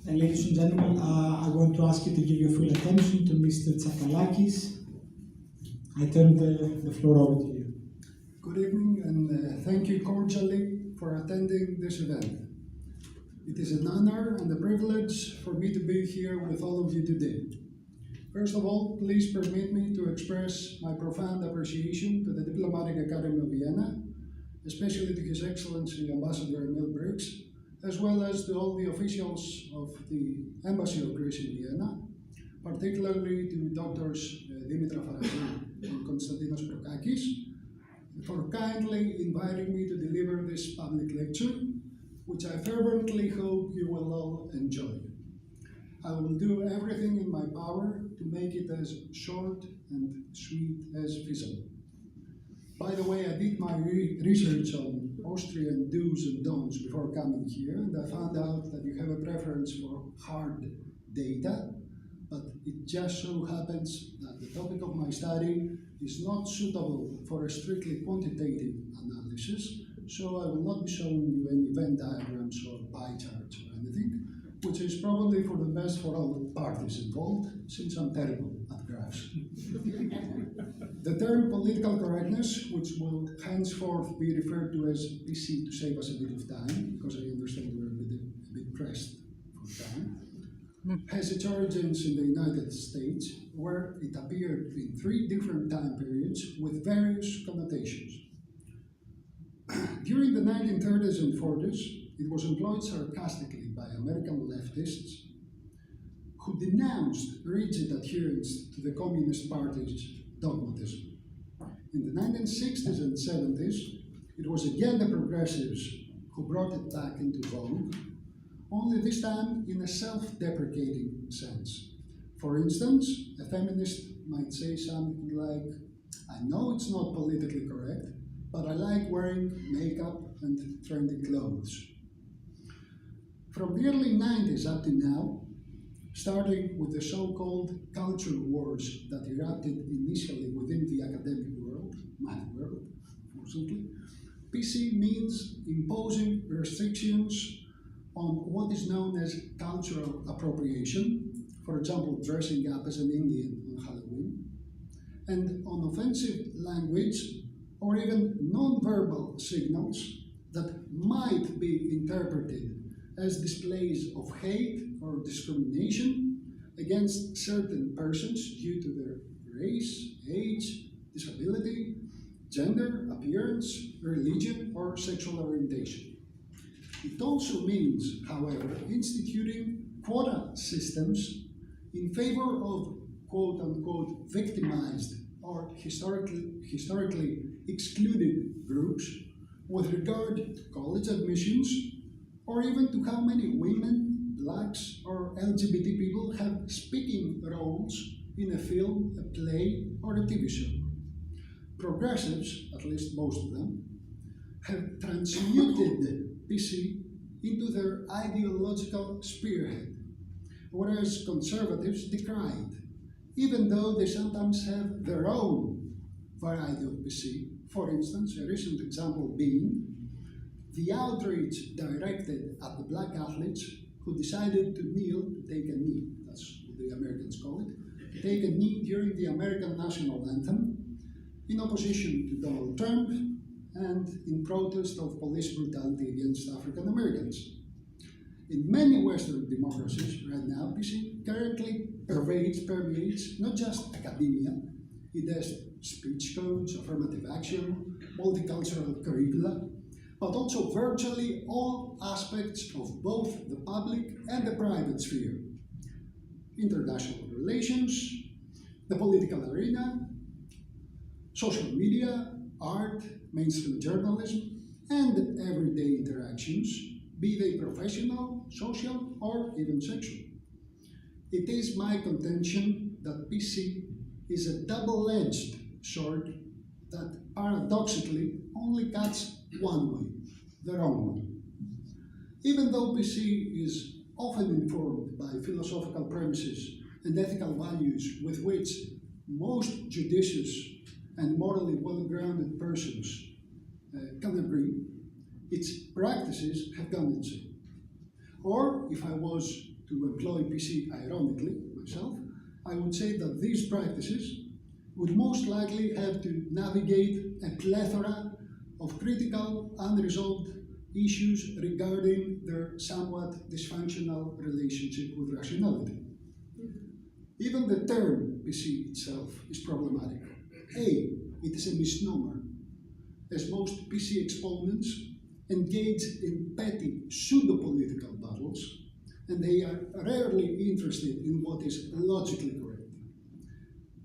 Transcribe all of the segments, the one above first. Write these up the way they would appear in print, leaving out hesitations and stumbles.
Ladies and gentlemen, I want to ask you to give your full attention to Mr. Tsakalakis. I turn the floor over to you. Good evening, and thank you cordially for attending this event. It is an honor and a privilege for me to be here with all of you today. First of all, please permit me to express my profound appreciation to the Diplomatic Academy of Vienna, especially to His Excellency Ambassador Emil Briggs, as well as to all the officials of the Embassy of Greece in Vienna, particularly to Drs. Dimitra Faragou and Konstantinos Prokakis, for kindly inviting me to deliver this public lecture, which I fervently hope you will all enjoy. I will do everything in my power to make it as short and sweet as feasible. By the way, I did my research on Austrian do's and don'ts before coming here, and I found out that you have a preference for hard data, but it just so happens that the topic of my study is not suitable for a strictly quantitative analysis, so I will not be showing you any Venn diagrams or pie charts or anything, which is probably for the best for all the parties involved, since I'm terrible at graphs. The term political correctness, which will henceforth be referred to as PC to save us a bit of time, because I understand we're a bit pressed for time, has its origins in the United States, where it appeared in 3 different time periods with various connotations. During the 1930s and 40s, it was employed sarcastically by American leftists who denounced rigid adherence to the Communist Party's dogmatism. In the 1960s and 70s, it was again the progressives who brought it back into vogue, only this time in a self-deprecating sense. For instance, a feminist might say something like, "I know it's not politically correct, but I like wearing makeup and trendy clothes." From the early 90s up to now, starting with the so-called culture wars that erupted initially within the academic world, my world, unfortunately, PC means imposing restrictions on what is known as cultural appropriation, for example, dressing up as an Indian on Halloween, and on offensive language or even non-verbal signals that might be interpreted as displays of hate or discrimination against certain persons due to their race, age, disability, gender, appearance, religion, or sexual orientation. It also means, however, instituting quota systems in favor of quote-unquote victimized or historically excluded groups with regard to college admissions, or even to how many women, blacks, or LGBT people have speaking roles in a film, a play, or a TV show. Progressives, at least most of them, have transmuted PC into their ideological spearhead, whereas conservatives decried, even though they sometimes have their own variety of PC. For instance, a recent example being the outrage directed at the black athletes who decided to kneel, to take a knee, that's what the Americans call it, take a knee during the American national anthem in opposition to Donald Trump and in protest of police brutality against African Americans. In many Western democracies right now, PC currently permeates not just academia, it has speech codes, affirmative action, multicultural curricula, but also virtually all aspects of both the public and the private sphere. International relations, the political arena, social media, art, mainstream journalism, and everyday interactions, be they professional, social, or even sexual. It is my contention that PC is a double-edged sword that paradoxically only cuts one way, the wrong way. Even though PC is often informed by philosophical premises and ethical values with which most judicious and morally well-grounded persons can agree, its practices have gone insane. Or, if I was to employ PC ironically myself, I would say that these practices would most likely have to navigate a plethora of critical, unresolved issues regarding their somewhat dysfunctional relationship with rationality. Even the term PC itself is problematic. A, it is a misnomer, as most PC exponents engage in petty pseudo-political battles, and they are rarely interested in what is logically correct.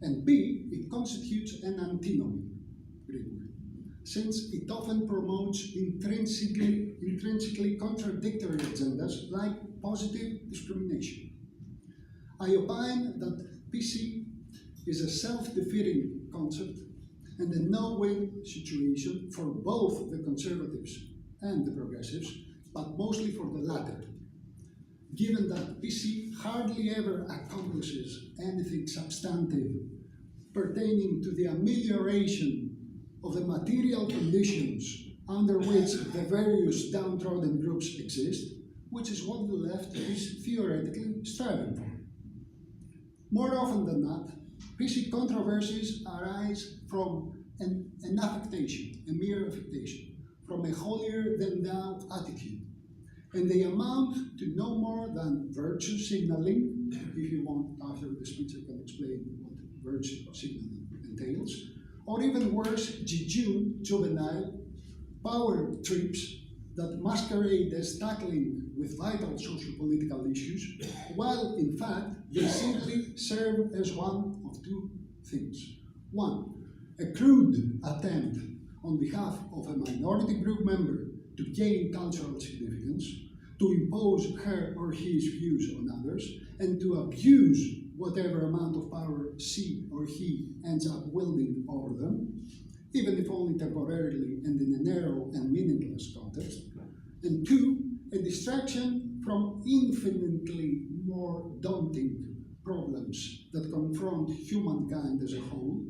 And B, it constitutes an antinomy, since it often promotes intrinsically contradictory agendas like positive discrimination. I opine that PC is a self-defeating concept and a no-win situation for both the conservatives and the progressives, but mostly for the latter, given that PC hardly ever accomplishes anything substantive pertaining to the amelioration of the material conditions under which the various downtrodden groups exist, which is what the left is theoretically striving for. More often than not, PC controversies arise from an affectation, a mere affectation, from a holier-than-thou attitude, and they amount to no more than virtue signaling. If you want, after the speech I can explain what virtue signaling entails, or even worse, juvenile power trips that masquerade as tackling with vital socio-political issues, while in fact they simply serve as one of two things. One, a crude attempt on behalf of a minority group member to gain cultural significance, to impose her or his views on others, and to abuse whatever amount of power she or he ends up wielding over them, even if only temporarily and in a narrow and meaningless context. And two, a distraction from infinitely more daunting problems that confront humankind as a whole,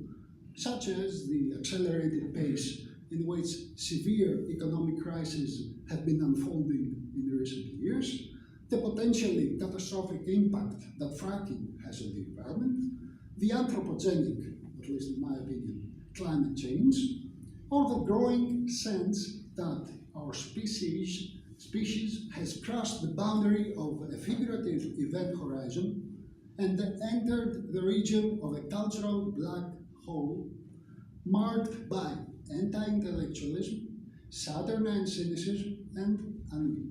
such as the accelerated pace in which severe economic crises have been unfolding in recent years, the potentially catastrophic impact that fracking has on the environment, the anthropogenic, at least in my opinion, climate change, or the growing sense that our species has crossed the boundary of a figurative event horizon and entered the region of a cultural black hole marked by anti-intellectualism, saturnine cynicism, and ennui.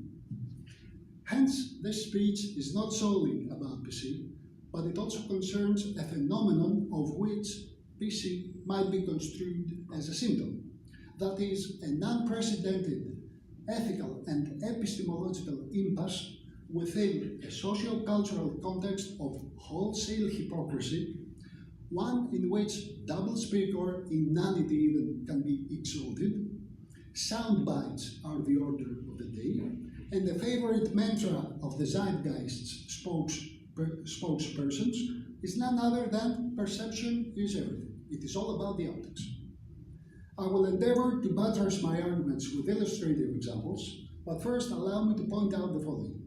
Hence, this speech is not solely about PC, but it also concerns a phenomenon of which PC might be construed as a symptom. That is, an unprecedented ethical and epistemological impasse within a socio-cultural context of wholesale hypocrisy, one in which doublespeak or inanity even can be exalted, sound bites are the order of the day, and the favorite mantra of the Zeitgeist's spokespersons is none other than perception is everything. It is all about the optics. I will endeavor to buttress my arguments with illustrative examples, but first allow me to point out the following.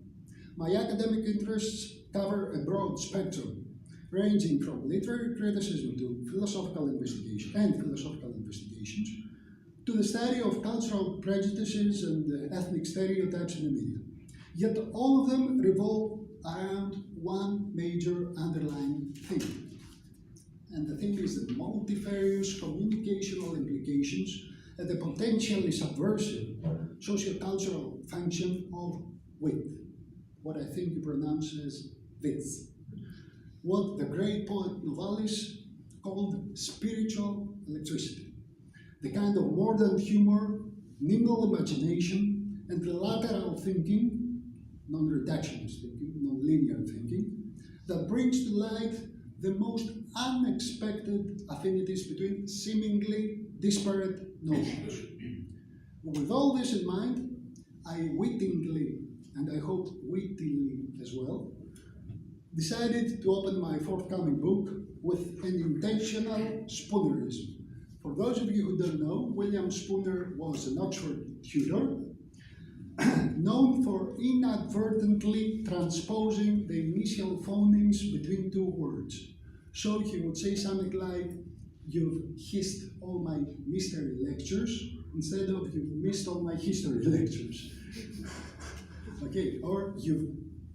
My academic interests cover a broad spectrum, ranging from literary criticism to philosophical investigations, to the study of cultural prejudices and ethnic stereotypes in the media. Yet all of them revolve around one major underlying theme. And the thing is the multifarious communicational implications and the potentially subversive sociocultural function of wit, what I think you pronounce as wits, what the great poet Novalis called spiritual electricity, the kind of mordant humor, nimble imagination, and lateral thinking, non-reductionist thinking, non-linear thinking, that brings to light the most unexpected affinities between seemingly disparate notions. With all this in mind, I wittingly, and I hope wittily as well, decided to open my forthcoming book with an intentional Spoonerism. For those of you who don't know, William Spooner was an Oxford tutor, known for inadvertently transposing the initial phonemes between two words. So he would say something like, "You've hissed all my mystery lectures," instead of "You've missed all my history lectures." Okay, or "You've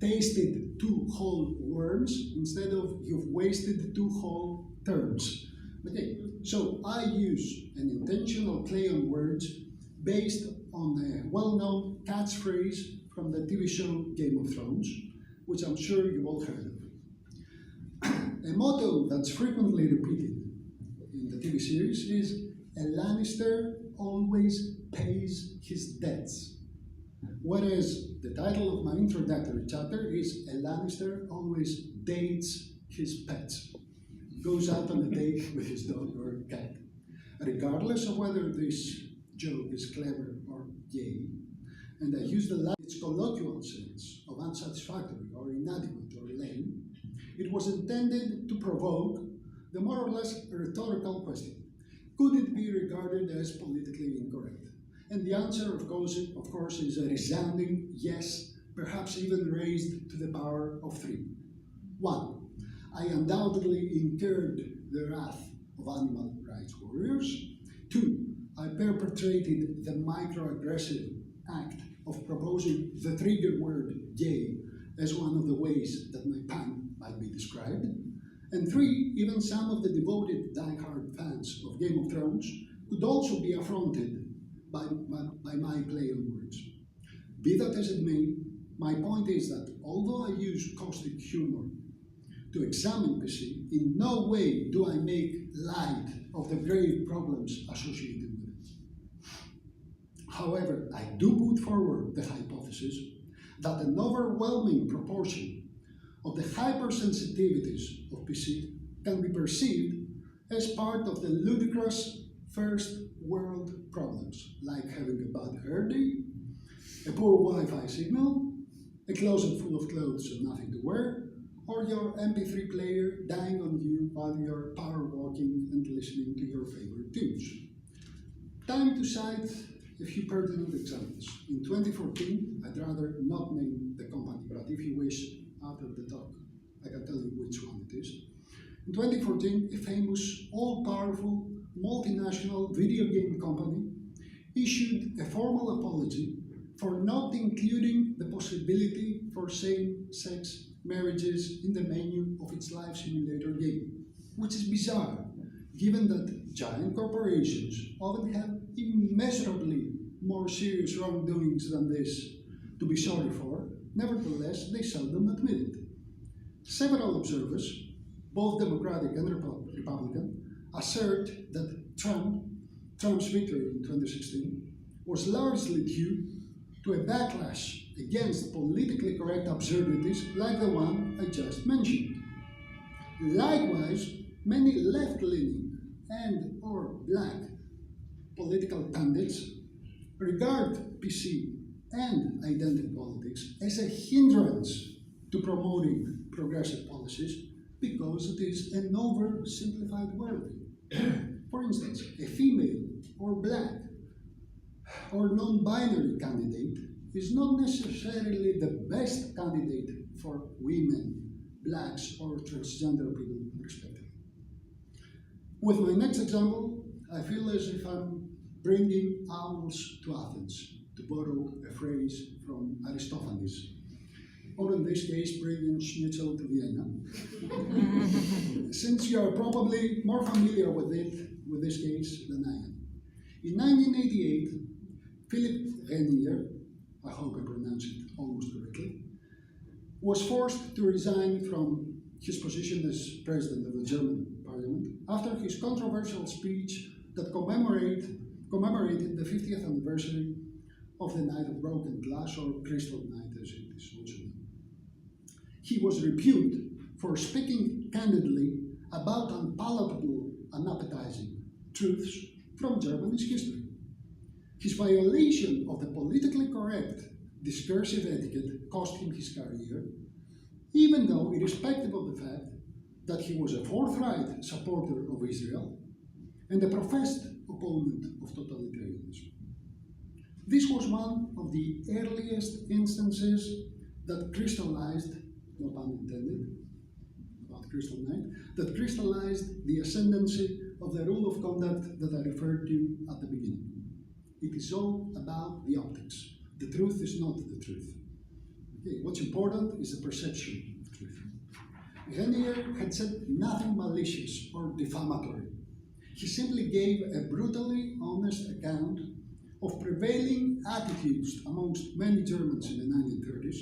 tasted two whole worms," instead of "You've wasted two whole terms." Okay, so I use an intentional play on words based on a well-known catchphrase from the TV show Game of Thrones, which I'm sure you've all heard of. A motto that's frequently repeated in the TV series is, "A Lannister always pays his debts." Whereas the title of my introductory chapter is, "A Lannister always dates his pets." Goes out on a date with his dog or cat. Regardless of whether this joke is clever or gay, and I use its colloquial sense of unsatisfactory or inadequate or lame, it was intended to provoke the more or less rhetorical question: could it be regarded as politically incorrect? And the answer, of course, is a resounding yes, perhaps even raised to the power of 3. 1. I undoubtedly incurred the wrath of animal rights warriors. 2. I perpetrated the microaggressive act of proposing the trigger word gay as one of the ways that my pun might be described. And 3. Even some of the devoted die-hard fans of Game of Thrones could also be affronted by my play on words. Be that as it may, my point is that although I use caustic humor to examine PC, in no way do I make light of the grave problems associated with it. However, I do put forward the hypothesis that an overwhelming proportion of the hypersensitivities of PC can be perceived as part of the ludicrous first world problems, like having a bad hair day, a poor Wi-Fi signal, a closet full of clothes and nothing to wear, or your MP3 player dying on you while you're power walking and listening to your favorite tunes. Time to cite a few pertinent examples. In 2014, I'd rather not name the company, but if you wish, after the talk, I can tell you which one it is. In 2014, a famous, all-powerful, multinational video game company issued a formal apology for not including the possibility for same-sex marriages in the menu of its life simulator game, which is bizarre, given that giant corporations often have immeasurably more serious wrongdoings than this to be sorry for. Nevertheless, they seldom admit it. Several observers, both Democratic and Republican, assert that Trump's victory in 2016 was largely due to a backlash against politically correct absurdities like the one I just mentioned. Likewise, many left-leaning and/or black political pundits regard PC and identity politics as a hindrance to promoting progressive policies because it is an oversimplified world. For instance, a female or black or non-binary candidate is not necessarily the best candidate for women, blacks, or transgender people, respectively. With my next example, I feel as if I'm bringing owls to Athens, to borrow a phrase from Aristophanes, or in this case, bringing schnitzel to Vienna. Since you are probably more familiar with this case than I am. In 1988, Philipp Renier, I hope I pronounced it almost correctly, was forced to resign from his position as president of the German parliament after his controversial speech that commemorated the 50th anniversary of the Night of Broken Glass, or Crystal Night as it is also known. He was rebuked for speaking candidly about unpalatable, unappetizing truths from Germany's history. His violation of the politically correct discursive etiquette cost him his career, even though, irrespective of the fact that he was a forthright supporter of Israel and a professed opponent of totalitarianism. This was one of the earliest instances that crystallized, no pun intended, about crystal night, that crystallized the ascendancy of the rule of conduct that I referred to at the beginning. It is all about the optics. The truth is not the truth. Okay, what's important is the perception of truth. Renier had said nothing malicious or defamatory. He simply gave a brutally honest account of prevailing attitudes amongst many Germans in the 1930s,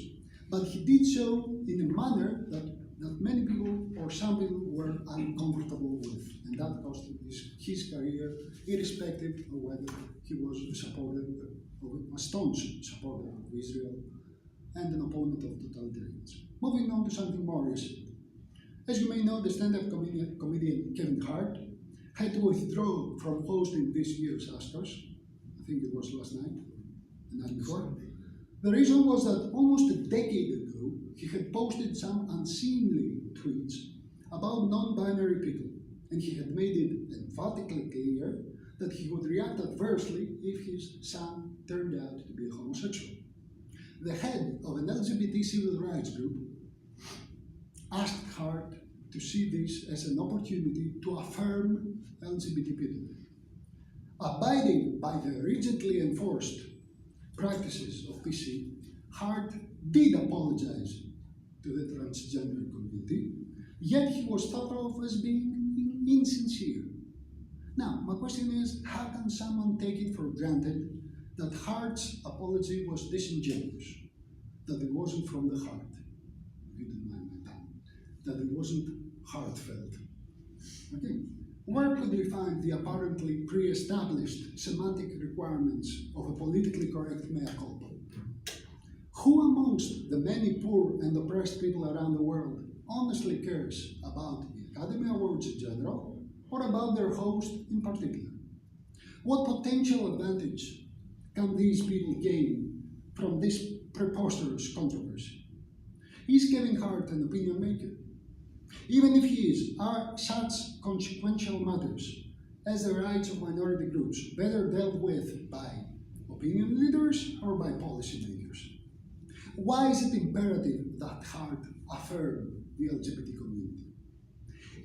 but he did so in a manner that many people or some people were uncomfortable with, and that cost his career, irrespective of whether he was a staunch supporter of Israel and an opponent of totalitarianism. Moving on to something more recent. As you may know, the stand-up comedian Kevin Hart had to withdraw from hosting this year's Oscars. I think it was last night, the night before. The reason was that almost a decade ago, he had posted some unseemly tweets about non-binary people, and he had made it emphatically clear that he would react adversely if his son turned out to be a homosexual. The head of an LGBT civil rights group asked Hart to see this as an opportunity to affirm LGBT people. Abiding by the rigidly enforced practices of PC, Hart did apologize to the transgender community, yet he was thought of as being insincere. Now, my question is, how can someone take it for granted that Hart's apology was disingenuous, that it wasn't from the heart, if you didn't mind my tongue, that it wasn't heartfelt? Okay. Where could we find the apparently pre-established semantic requirements of a politically correct mea culpa? Who amongst the many poor and oppressed people around the world honestly cares about the Academy Awards in general, or about their host in particular? What potential advantage can these people gain from this preposterous controversy? Is Kevin Hart an opinion maker? Even if he is, are such consequential matters as the rights of minority groups better dealt with by opinion leaders or by policymakers? Why is it imperative that Hart affirm the LGBT community?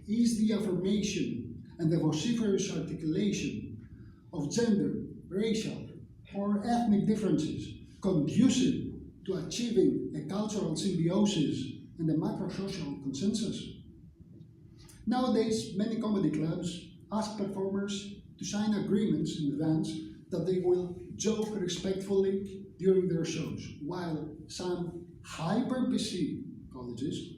Is the affirmation and the vociferous articulation of gender, racial, or ethnic differences conducive to achieving a cultural symbiosis and a macro-social consensus? Nowadays, many comedy clubs ask performers to sign agreements in advance that they will joke respectfully during their shows, while some hyper-PC colleges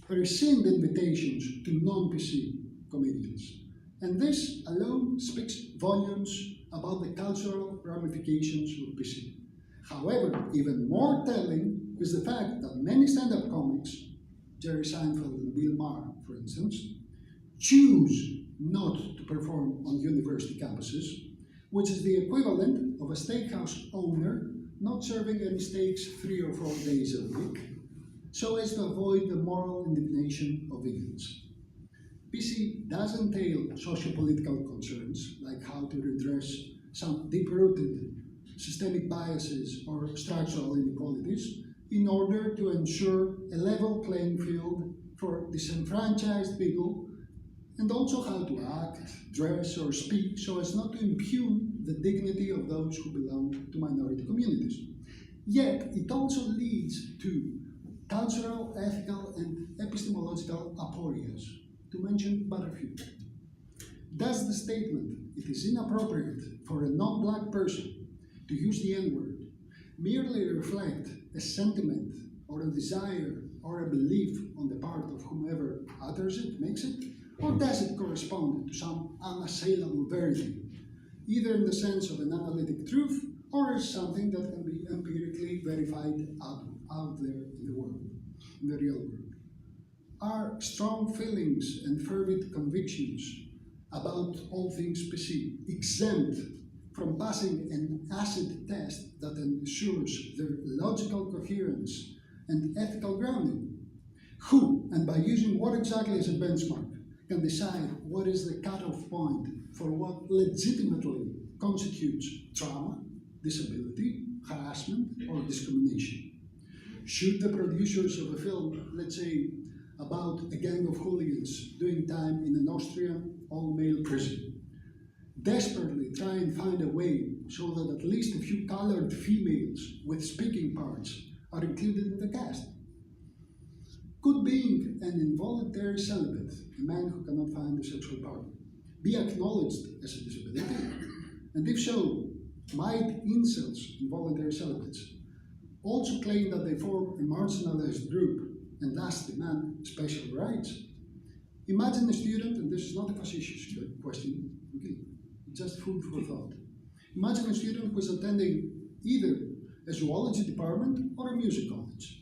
rescind invitations to non-PC comedians. And this alone speaks volumes about the cultural ramifications of PC. However, even more telling is the fact that many stand-up comics, Jerry Seinfeld and Bill Maher, for instance, choose not to perform on university campuses, which is the equivalent of a steakhouse owner not serving any steaks 3 or 4 days a week, so as to avoid the moral indignation of idiots. PC does entail sociopolitical concerns, like how to redress some deep-rooted systemic biases or structural inequalities in order to ensure a level playing field for disenfranchised people, and also how to act, dress, or speak so as not to impugn the dignity of those who belong to minority communities. Yet, it also leads to cultural, ethical, and epistemological aporias, to mention but a few. Does the statement, "it is inappropriate for a non-black person to use the N-word," merely reflect a sentiment or a desire or a belief on the part of whomever utters it, makes it? Or does it correspond to some unassailable verity, either in the sense of an analytic truth or as something that can be empirically verified out there in the world, in the real world? Are strong feelings and fervid convictions about all things PC exempt from passing an acid test that ensures their logical coherence and ethical grounding? Who, and by using what exactly as a benchmark, can decide what is the cutoff point for what legitimately constitutes trauma? disability, harassment, or discrimination? Should the producers of a film, let's say, about a gang of hooligans doing time in an Austrian all-male prison, desperately try and find a way so that at least a few colored females with speaking parts are included in the cast? Could being an involuntary celibate, a man who cannot find a sexual partner, be acknowledged as a disability? And if so, might incels, involuntary celibates, also claim that they form a marginalized group and thus demand special rights? Imagine a student, and this is not a facetious question, okay, just food for thought. Imagine a student who is attending either a zoology department or a music college.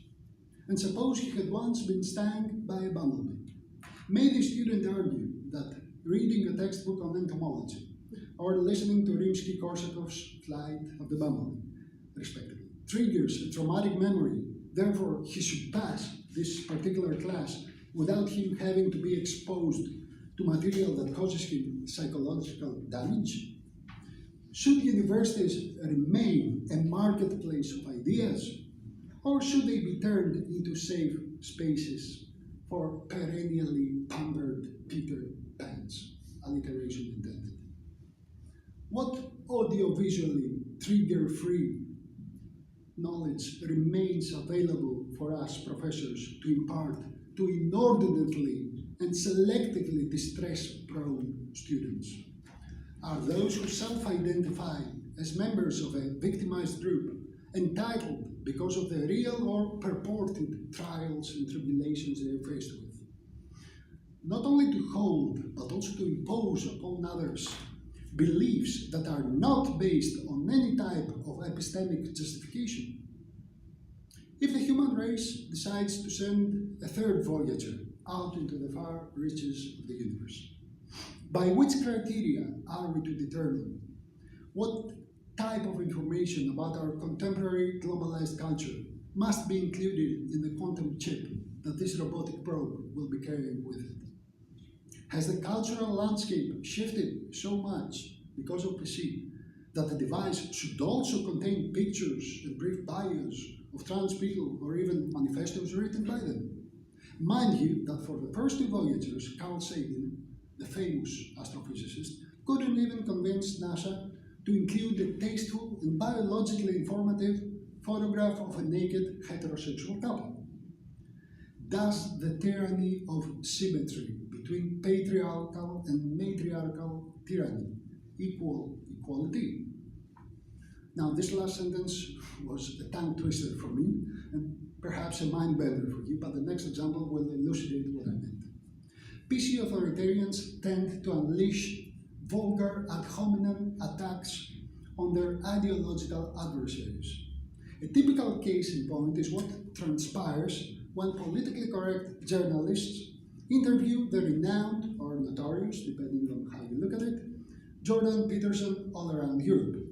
And suppose he had once been stung by a bumblebee. May the student argue that reading a textbook on entomology or listening to Rimsky-Korsakov's Flight of the Bumblebee, respectively, triggers a traumatic memory, therefore he should pass this particular class without him having to be exposed to material that causes him psychological damage? Should universities remain a marketplace of ideas, or should they be turned into safe spaces for perennially pampered Peter Pans, alliteration intended? What audiovisually trigger-free knowledge remains available for us professors to impart to inordinately and selectively distress-prone students? Are those who self-identify as members of a victimized group entitled because of the real or purported trials and tribulations they are faced with, not only to hold, but also to impose upon others beliefs that are not based on any type of epistemic justification? If the human race decides to send a third voyager out into the far reaches of the universe, by which criteria are we to determine what type of information about our contemporary globalized culture must be included in the quantum chip that this robotic probe will be carrying with it? Has the cultural landscape shifted so much because of PC that the device should also contain pictures and brief bios of trans people or even manifestos written by them? Mind you that for the first two voyagers, Carl Sagan, the famous astrophysicist, couldn't even convince NASA to include a tasteful and biologically informative photograph of a naked heterosexual couple. Does the tyranny of symmetry between patriarchal and matriarchal tyranny equal equality? Now, this last sentence was a tongue twister for me, and perhaps a mind bender for you, but the next example will elucidate what I meant. PC authoritarians tend to unleash vulgar ad hominem attacks on their ideological adversaries. A typical case in point is what transpires when politically correct journalists interview the renowned or notorious, depending on how you look at it, Jordan Peterson all around Europe.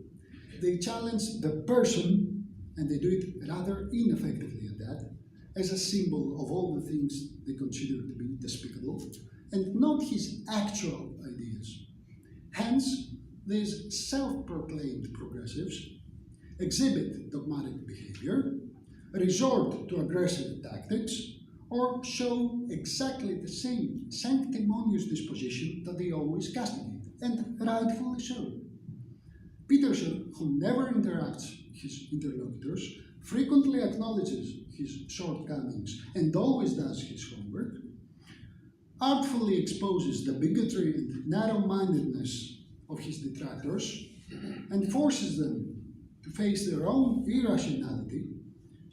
They challenge the person, and they do it rather ineffectively at that, as a symbol of all the things they consider to be despicable, and not his actual ideas. Hence, these self-proclaimed progressives exhibit dogmatic behavior, resort to aggressive tactics, or show exactly the same sanctimonious disposition that they always castigate, and rightfully so. Peterson, who never interacts his interlocutors, frequently acknowledges his shortcomings and always does his homework, artfully exposes the bigotry and narrow-mindedness of his detractors, and forces them to face their own irrationality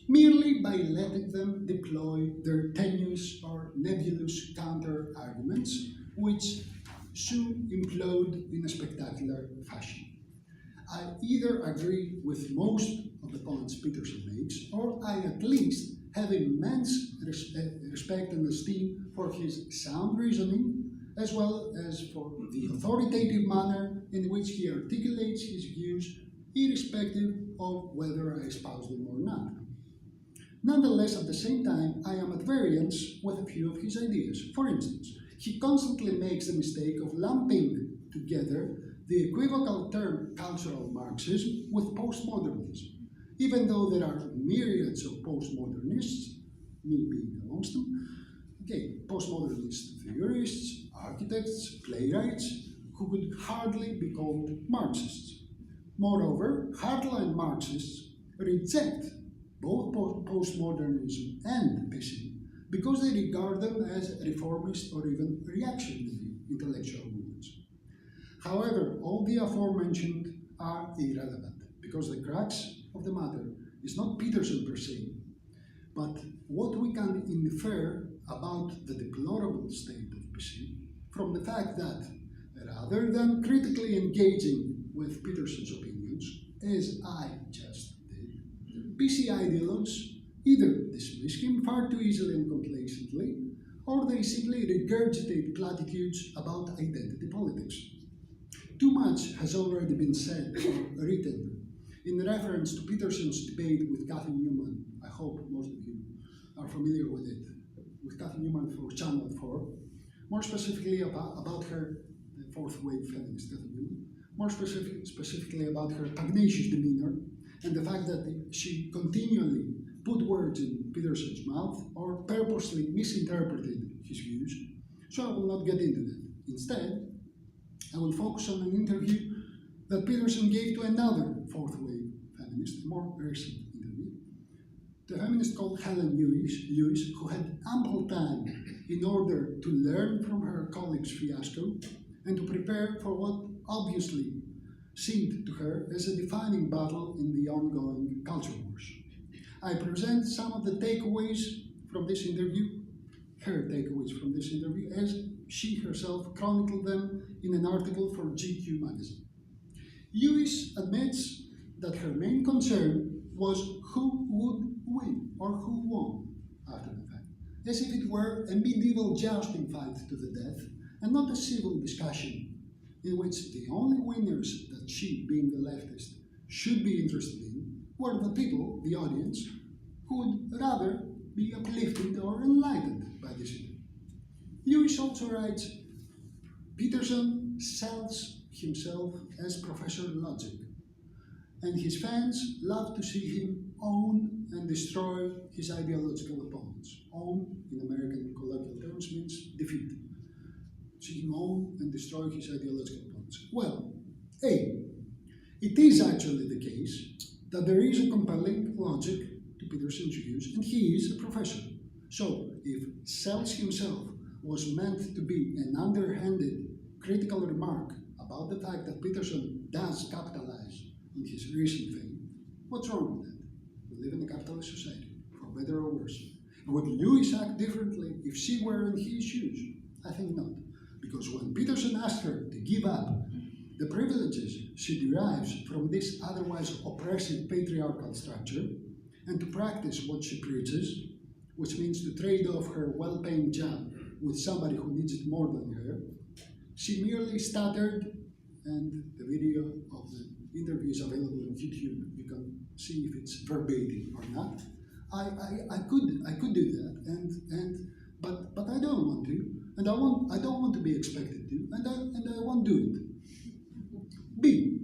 merely by letting them deploy their tenuous or nebulous counter-arguments, which soon implode in a spectacular fashion. I either agree with most of the points Peterson makes, or I at least have immense respect and esteem for his sound reasoning, as well as for the authoritative manner in which he articulates his views, irrespective of whether I espouse them or not. Nonetheless, at the same time, I am at variance with a few of his ideas. For instance, he constantly makes the mistake of lumping together the equivocal term cultural Marxism with postmodernism, even though there are myriads of postmodernists, me being amongst them. Okay, postmodernist theorists, architects, playwrights, who could hardly be called Marxists. Moreover, hardline Marxists reject both postmodernism and PC because they regard them as reformist or even reactionary intellectual movements. However, all the aforementioned are irrelevant because the crux of the matter is not Peterson per se, but what we can infer about the deplorable state of PC from the fact that, rather than critically engaging with Peterson's opinions, as I just did, PC ideologues either dismiss him far too easily and complacently, or they simply regurgitate platitudes about identity politics. Too much has already been said or written in reference to Peterson's debate with Cathy Newman. I hope most of you are familiar with it, with Cathy Newman for Channel 4, more specifically about her fourth wave feminist, Cathy Newman, more specifically about her pugnacious demeanor and the fact that she continually put words in Peterson's mouth or purposely misinterpreted his views. So I will not get into that. Instead, I will focus on an interview that Peterson gave to another fourth wave feminist, more recent interview, the feminist called Helen Lewis, who had ample time in order to learn from her colleague's fiasco and to prepare for what obviously seemed to her as a defining battle in the ongoing culture wars. I present some of the takeaways from this interview, her takeaways from this interview, as she herself chronicled them in an article for GQ magazine. Lewis admits that her main concern was who would win or who won after the fact, as if it were a medieval jousting fight to the death and not a civil discussion in which the only winners that she, being a leftist, should be interested in were the people, the audience, who would rather be uplifted or enlightened by this event. Lewis also writes, Peterson sells himself as Professor Logic, and his fans love to see him own and destroy his ideological opponents. Own, in American colloquial terms, means defeat. See him own and destroy his ideological opponents. Well, A, it is actually the case that there is a compelling logic to Peterson's views, and he is a professor. So, if sells himself was meant to be an underhanded critical remark about the fact that Peterson does capitalize on his recent fame, what's wrong with that? We live in a capitalist society, for better or worse. And would Lewis act differently if she were in his shoes? I think not. Because when Peterson asked her to give up the privileges she derives from this otherwise oppressive patriarchal structure and to practice what she preaches, which means to trade off her well-paying job with somebody who needs it more than her, she merely stuttered, and the video of the interview is available on YouTube. You can see if it's verbatim or not. I could do that, but I don't want to, and I don't want to be expected to, and I won't do it. B,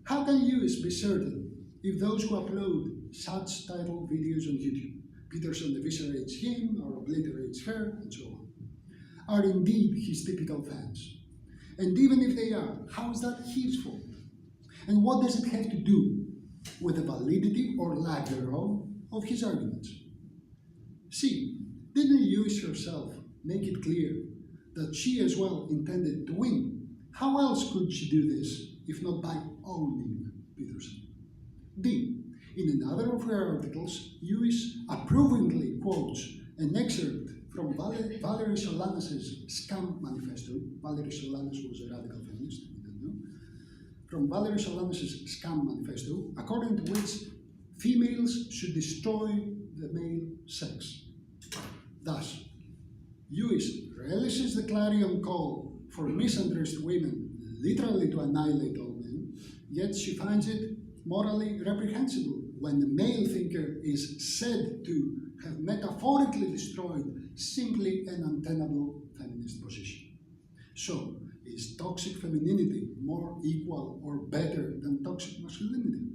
how can Lewis be certain if those who upload such titled videos on YouTube, Peterson eviscerates him or obliterates her, and so on, are indeed his typical fans? And even if they are, how is that his fault? And what does it have to do with the validity or lack thereof of his arguments? C, didn't Lewis herself make it clear that she as well intended to win? How else could she do this if not by owning Peterson? D, in another of her articles, Lewis approvingly quotes an excerpt from Valerie Solanas' Scam Manifesto. Valerie Solanas was a radical feminist, you don't know. From Valerie Solanas' Scam Manifesto, according to which females should destroy the male sex. Thus, Lewis relishes the clarion call for misandressed women literally to annihilate all men, yet she finds it morally reprehensible when the male thinker is said to have metaphorically destroyed simply an untenable feminist position. So, Is toxic femininity more equal or better than toxic masculinity?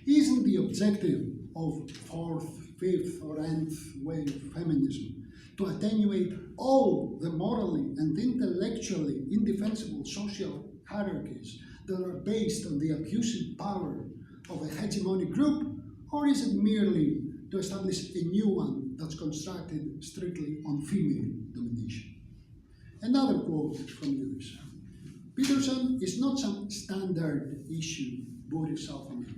Isn't the objective of fourth, fifth, or nth wave feminism to attenuate all the morally and intellectually indefensible social hierarchies that are based on the abusive power of a hegemonic group, or is it merely to establish a new one that's constructed strictly on female domination? Another quote from Lewis. Peterson is not some standard issue Boris alpha male.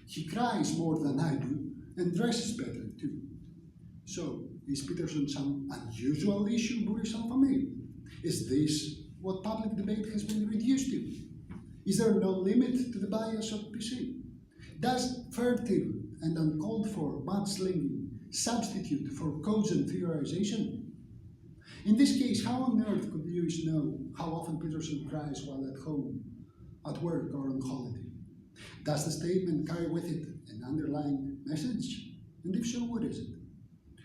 He cries more than I do and dresses better too. So, is Peterson some unusual issue Boris alpha male? Is this what public debate has been reduced to? Is there no limit to the bias of PC? Does furtive and uncalled for mudslinging substitute for cogent theorization? In this case, how on earth could Lewis know how often Peterson cries while at home, at work, or on holiday? Does the statement carry with it an underlying message? And if so, what is it?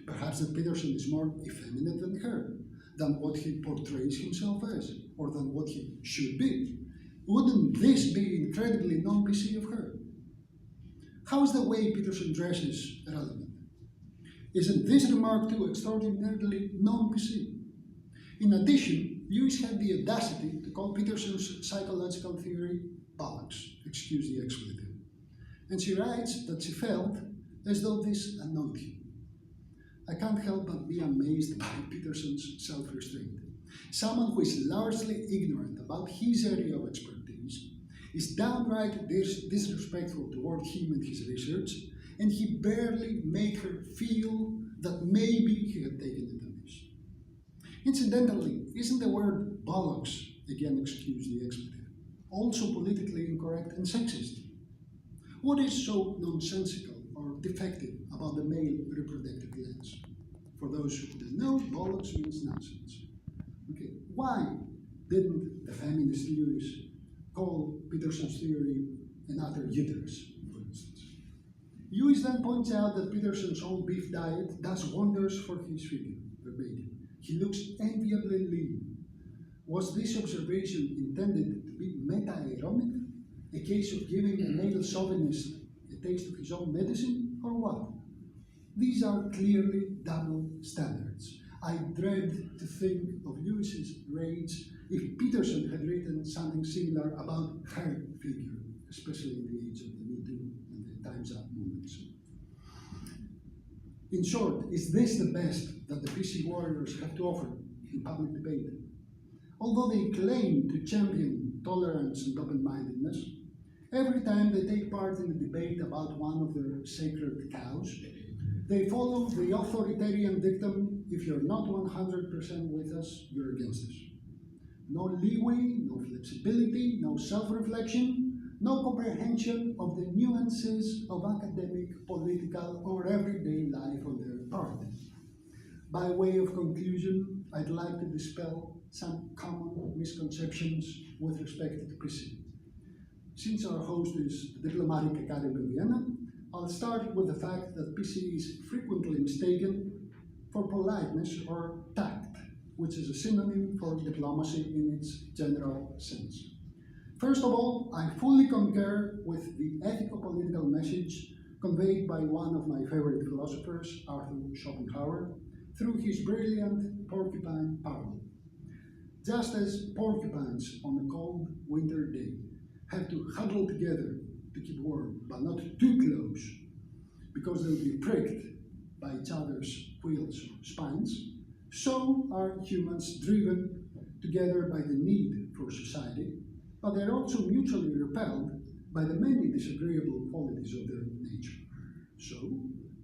Perhaps that Peterson is more effeminate than her, than what he portrays himself as, or than what he should be. Wouldn't this be incredibly non-PC of her? How is the way Peterson dresses relevant? Isn't this remark too extraordinarily non-PC? In addition, Lewis had the audacity to call Peterson's psychological theory bollocks, excuse the expletive. And she writes that she felt as though this annoyed him. I can't help but be amazed by Peterson's self-restraint. Someone who is largely ignorant about his area of expertise is downright disrespectful toward him and his research, and he barely made her feel that maybe he had taken it amiss. Incidentally, isn't the word bollocks, again excuse the expletive, also politically incorrect and sexist? What is so nonsensical or defective about the male reproductive lens? For those who don't know, bollocks means nonsense. Okay, why didn't the feminist Lewis call Peterson's theory an utter uterus, for instance? Lewis then points out that Peterson's all beef diet does wonders for his figure, verbatim. He looks enviably lean. Was this observation intended to be meta-ironic? A case of giving a male chauvinist a taste of his own medicine, or what? These are clearly double standards. I dread to think of Lewis's rage if Peterson had written something similar about her figure, especially in the age of the Me Too and the Time's Up movements. In short, is this the best that the PC warriors have to offer in public debate? Although they claim to champion tolerance and open-mindedness, every time they take part in a debate about one of their sacred cows, they follow the authoritarian dictum, if you're not 100% with us, you're against us. No leeway, no flexibility, no self-reflection, no comprehension of the nuances of academic, political, or everyday life on their part. By way of conclusion, I'd like to dispel some common misconceptions with respect to PC. Since our host is the Diplomatic Academy of Vienna, I'll start with the fact that PC is frequently mistaken for politeness or tact, which is a synonym for diplomacy in its general sense. First of all, I fully concur with the ethico-political message conveyed by one of my favorite philosophers, Arthur Schopenhauer, through his brilliant porcupine parable. Just as porcupines on a cold winter day have to huddle together to keep warm, but not too close, because they'll be pricked by each other's quills or spines, so are humans driven together by the need for society, but they're also mutually repelled by the many disagreeable qualities of their nature. So,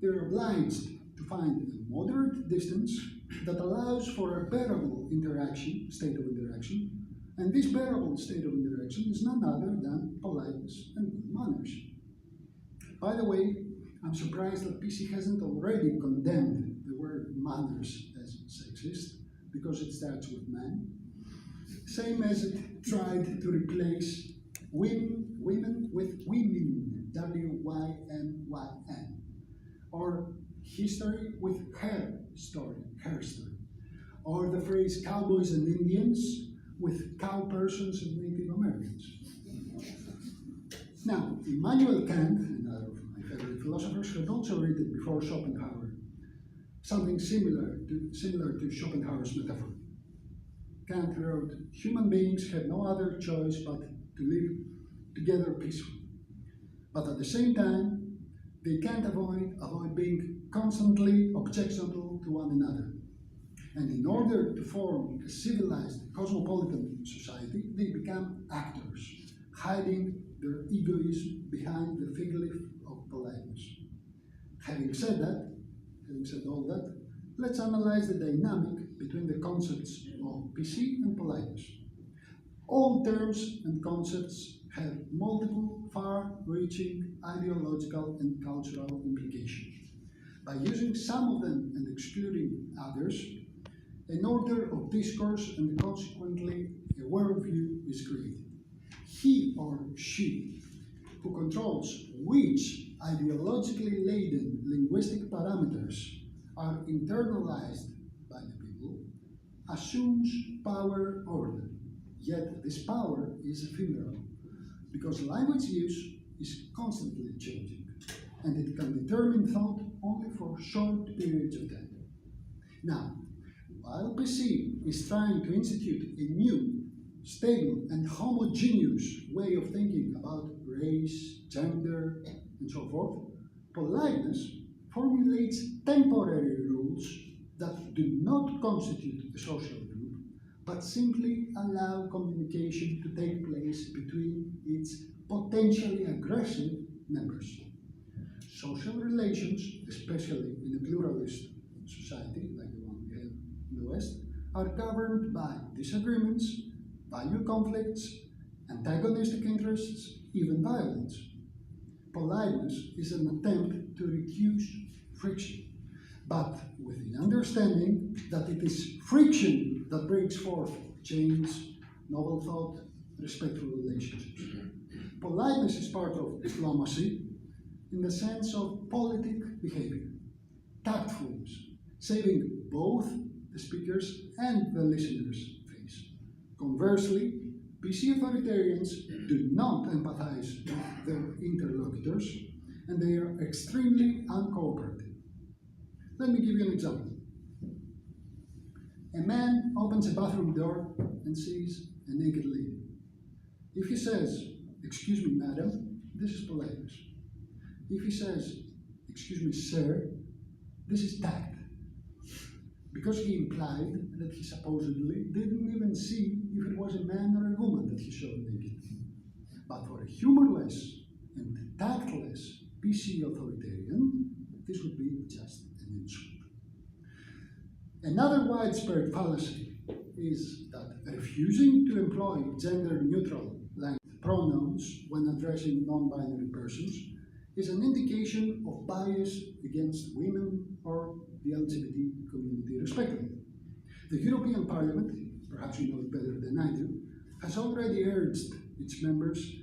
they're obliged to find a moderate distance that allows for a bearable state of interaction, and this bearable state of interaction is none other than politeness and good manners. By the way, I'm surprised that PC hasn't already condemned the word manners as sexist, because it starts with man, same as it tried to replace women with women, W-Y-M-Y-N, or history with her story, or the phrase cowboys and Indians with cow persons and Native Americans. Now, Immanuel Kant, another of my favorite philosophers, had also written before Schopenhauer something similar to Schopenhauer's metaphor. Kant wrote, "Human beings have no other choice but to live together peacefully. But at the same time, they can't avoid being constantly objectionable to one another. And in order to form a civilized cosmopolitan society, they become actors, hiding their egoism behind the fig leaf of politeness." Having said all that, let's analyze the dynamic between the concepts of PC and politeness. All terms and concepts have multiple, far-reaching ideological and cultural implications. By using some of them and excluding others, an order of discourse and consequently a worldview is created. He or she who controls which ideologically laden linguistic parameters are internalized by the people assumes power over them. Yet this power is ephemeral because language use is constantly changing and it can determine thought only for short periods of time. Now, while PC is trying to institute a new, stable, and homogeneous way of thinking about race, gender, and so forth, politeness formulates temporary rules that do not constitute a social group, but simply allow communication to take place between its potentially aggressive members. Social relations, especially in a pluralist society like the one we have in the West, are governed by disagreements, value conflicts, antagonistic interests, even violence. Politeness is an attempt to reduce friction, but with the understanding that it is friction that brings forth change, novel thought, respectful relationships. Politeness is part of diplomacy in the sense of politic behavior, tactfulness, saving both the speaker's and the listener's face. Conversely, PC authoritarians do not empathize with their interlocutors, and they are extremely uncooperative. Let me give you an example. A man opens a bathroom door and sees a naked lady. If he says, "Excuse me, madam," this is politeness. If he says, "Excuse me, sir," this is tact, because he implied that he supposedly didn't even see if it was a man or a woman that he showed naked. But for a humorless and tactless PC authoritarian, this would be just an insult. Another widespread fallacy is that refusing to employ gender-neutral pronouns when addressing non-binary persons is an indication of bias against women or the LGBT community respectively. The European Parliament, perhaps you know it better than I do, has already urged its members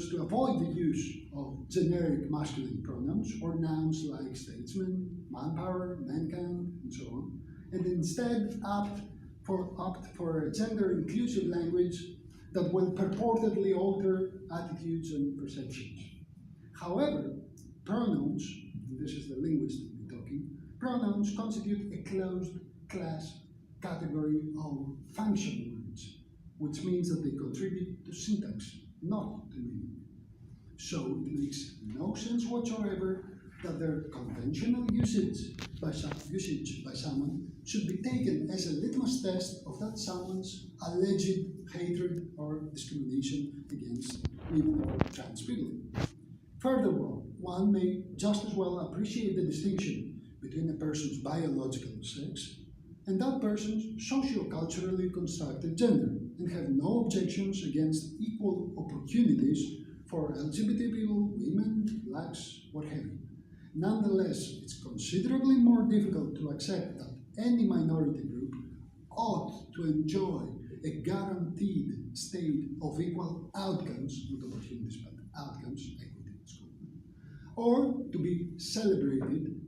to avoid the use of generic masculine pronouns or nouns like statesman, manpower, mankind, and so on, and instead opt for a gender-inclusive language that will purportedly alter attitudes and perceptions. However, pronouns, and this is the linguist talking, pronouns constitute a closed class category of function words, which means that they contribute to syntax, not to meaning. So it makes no sense whatsoever that their conventional usage by someone should be taken as a litmus test of that someone's alleged hatred or discrimination against women or trans people. Furthermore, one may just as well appreciate the distinction between a person's biological sex and that person's socio-culturally constructed gender, and have no objections against equal opportunities for LGBT people, women, blacks, what have you. Nonetheless, it's considerably more difficult to accept that any minority group ought to enjoy a guaranteed state of equal outcomes, not opportunities, but outcomes, equity in school, or to be celebrated,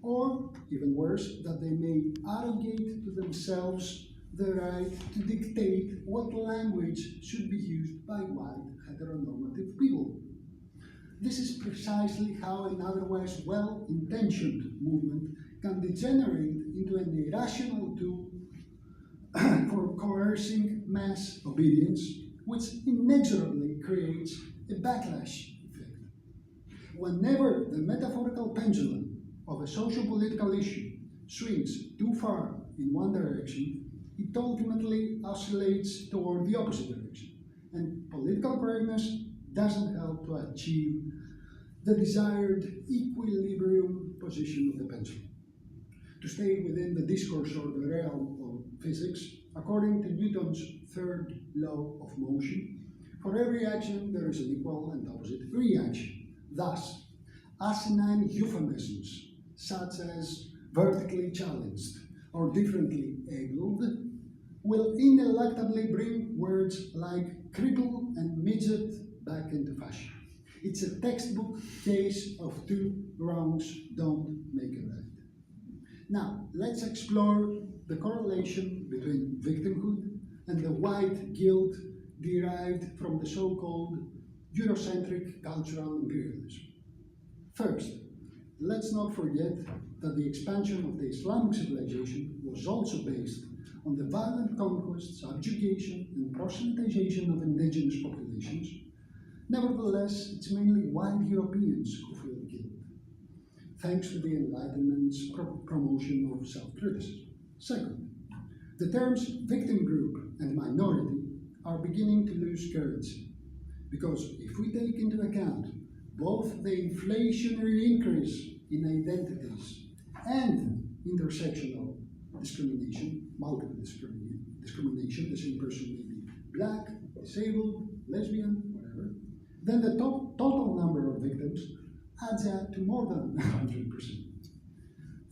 or even worse, that they may arrogate to themselves the right to dictate what language should be used by white heteronormative people. This is precisely how an otherwise well-intentioned movement can degenerate into an irrational tool for coercing mass obedience, which inexorably creates a backlash effect. Whenever the metaphorical pendulum of a socio-political issue swings too far in one direction, it ultimately oscillates toward the opposite direction, and political correctness doesn't help to achieve the desired equilibrium position of the pendulum. To stay within the discourse or the realm of physics, according to Newton's third law of motion, for every action there is an equal and opposite reaction. Thus, asinine euphemisms such as vertically challenged or differently abled will ineluctably bring words like cripple and midget back into fashion. It's a textbook case of two wrongs don't make a right. Now, let's explore the correlation between victimhood and the white guilt derived from the so-called Eurocentric cultural imperialism. First, let's not forget that the expansion of the Islamic civilization was also based on the violent conquest, subjugation, and proselytization of indigenous populations. Nevertheless, it's mainly white Europeans who feel guilt, thanks to the Enlightenment's promotion of self-criticism. Second, the terms victim group and minority are beginning to lose currency, because if we take into account both the inflationary increase in identities and intersectional discrimination, multiple discrimination, the same person may be black, disabled, lesbian, whatever, then the total number of victims adds up to more than 100%.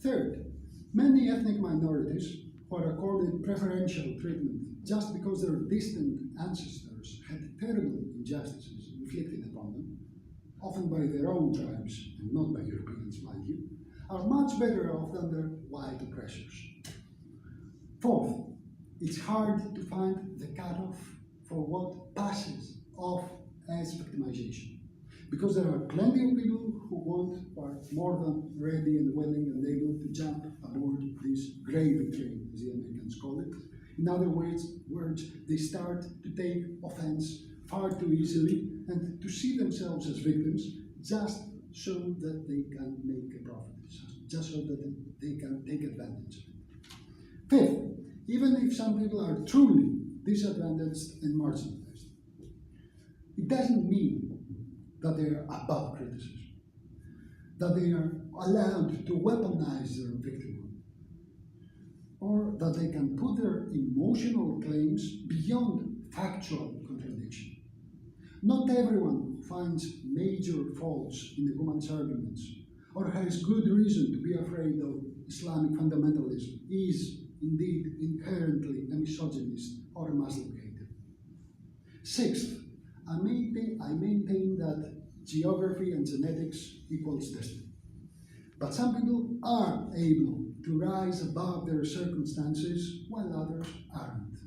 Third, many ethnic minorities who are accorded preferential treatment just because their distant ancestors had terrible injustices inflicted upon them, often by their own tribes and not by Europeans, mind you, are much better off than their white oppressors. Fourth, it's hard to find the cutoff for what passes off as victimization, because there are plenty of people who are more than ready and willing and able to jump aboard this gravy train, as the Americans call it. In other words, they start to take offense far too easily and to see themselves as victims just so that they can make a profit, just so that they can take advantage of it. Fifth, even if some people are truly disadvantaged and marginalized, it doesn't mean that they are above criticism, that they are allowed to weaponize their victimhood, or that they can put their emotional claims beyond factual contradiction. Not everyone who finds major faults in a woman's arguments or has good reason to be afraid of Islamic fundamentalism is indeed inherently a misogynist or a Muslim hater. Sixth, I maintain that geography and genetics equals destiny. But some people are able to rise above their circumstances while others aren't.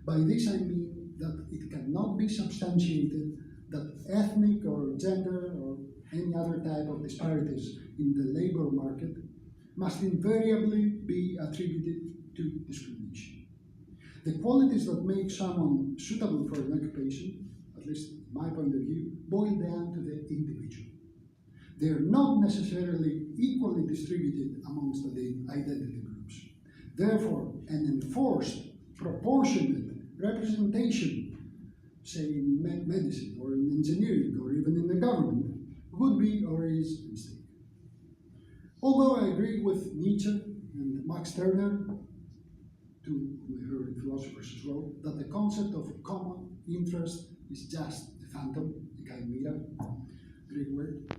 By this I mean that it cannot be substantiated that ethnic or gender or any other type of disparities in the labor market must invariably be attributed to discrimination. The qualities that make someone suitable for an occupation, at least in my point of view, boil down to the individual. They are not necessarily equally distributed amongst the identity groups. Therefore, an enforced, proportionate representation, say in medicine or in engineering or even in the government, would be or is a mistake. Although I agree with Nietzsche and Max Stirner, two favorite philosophers as well, that the concept of common interest is just a phantom, a chimera, Greek word,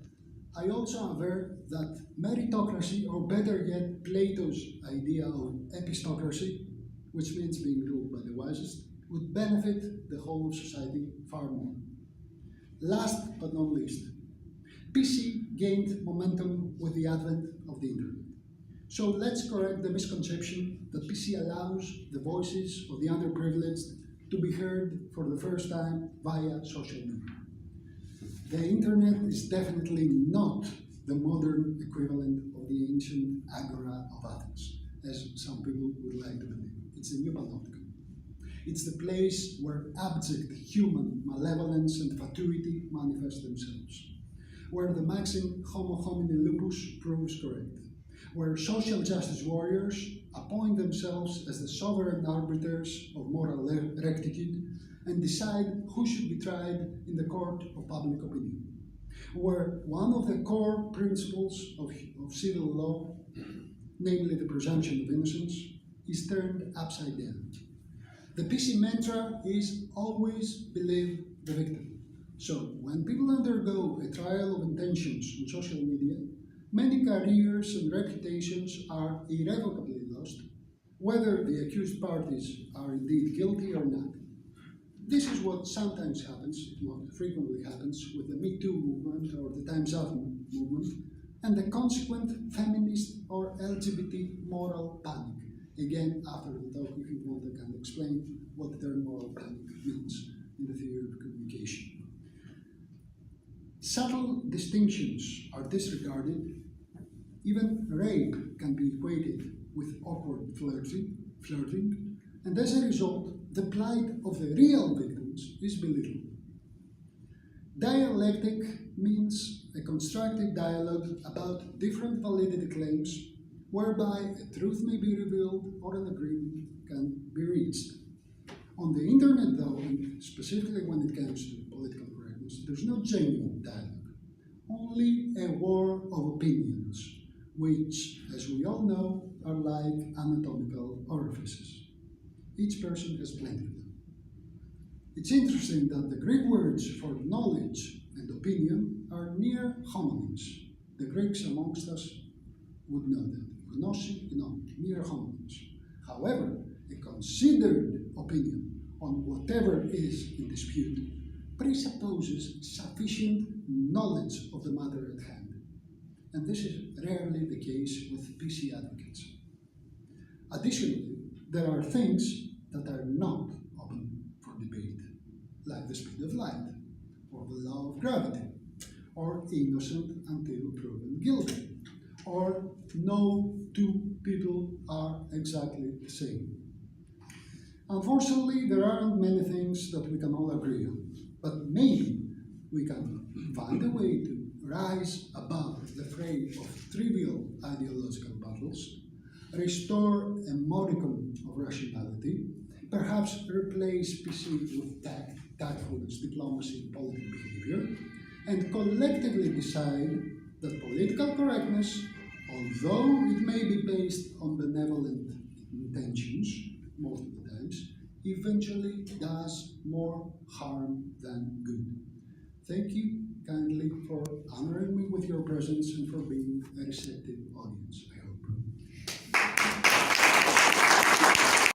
I also aver that meritocracy, or better yet, Plato's idea of epistocracy, which means being ruled by the wisest, would benefit the whole of society far more. Last but not least, PC gained momentum with the advent of the internet. So let's correct the misconception that PC allows the voices of the underprivileged to be heard for the first time via social media. The internet is definitely not the modern equivalent of the ancient agora of Athens, as some people would like to believe. It's the new panopticon. It's the place where abject human malevolence and fatuity manifest themselves, where the maxim homo homini lupus proves correct, where social justice warriors appoint themselves as the sovereign arbiters of moral rectitude and decide who should be tried in the court of public opinion, where one of the core principles of civil law, namely the presumption of innocence, is turned upside down. The PC mantra is always believe the victim. So when people undergo a trial of intentions on social media, many careers and reputations are irrevocably lost, whether the accused parties are indeed guilty or not. This is what sometimes happens, what frequently happens, with the Me Too movement or the Time's Up movement, and the consequent feminist or LGBT moral panic. Again, after the talk, if you want, I can explain what the term moral panic means in the theory of communication. Subtle distinctions are disregarded. Even rape can be equated with awkward flirting, and as a result, the plight of the real victims is belittled. Dialectic means a constructive dialogue about different validity claims whereby a truth may be revealed or an agreement can be reached. On the internet, though, and specifically when it comes to political correctness, there's no genuine dialogue, only a war of opinions, which, as we all know, are like anatomical orifices. Each person has plenty of them. It's interesting that the Greek words for knowledge and opinion are near homonyms. The Greeks amongst us would know that. Gnosi, near homonyms. However, a considered opinion on whatever is in dispute presupposes sufficient knowledge of the matter at hand. And this is rarely the case with PC advocates. Additionally, there are things that are not open for debate, like the speed of light, or the law of gravity, or innocent until proven guilty, or no two people are exactly the same. Unfortunately, there aren't many things that we can all agree on, but maybe we can find a way to rise above the fray of trivial ideological battles, restore a modicum of rationality, perhaps replace PC with tact, tactfulness, diplomacy, and political behavior, and collectively decide that political correctness, although it may be based on benevolent intentions most of the times, eventually does more harm than good. Thank you kindly for honoring me with your presence and for being a receptive audience.